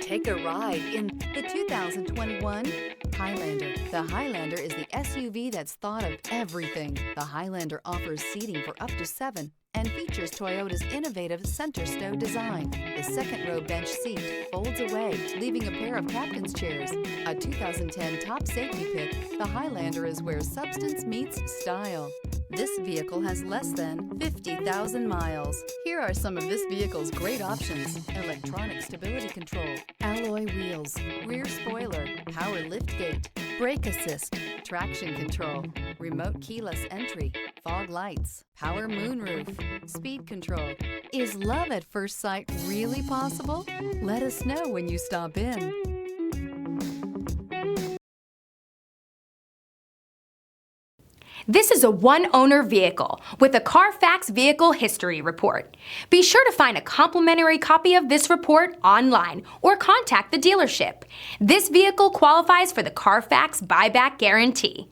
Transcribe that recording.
Take a ride in the 2021 Highlander. The Highlander is the SUV that's thought of everything. The Highlander offers seating for up to 7 and features Toyota's innovative center stow design. The second row bench seat folds away, leaving a pair of captain's chairs. A 2010 top safety pick, the Highlander is where substance meets style. This vehicle has less than 50,000 miles. Here are some of this vehicle's great options: electronic stability control, alloy wheels, rear spoiler, power liftgate, brake assist, traction control, remote keyless entry, fog lights, power moonroof, speed control. Is love at first sight really possible? Let us know when you stop in. This is a one-owner vehicle with a Carfax Vehicle History Report. Be sure to find a complimentary copy of this report online or contact the dealership. This vehicle qualifies for the Carfax Buyback Guarantee.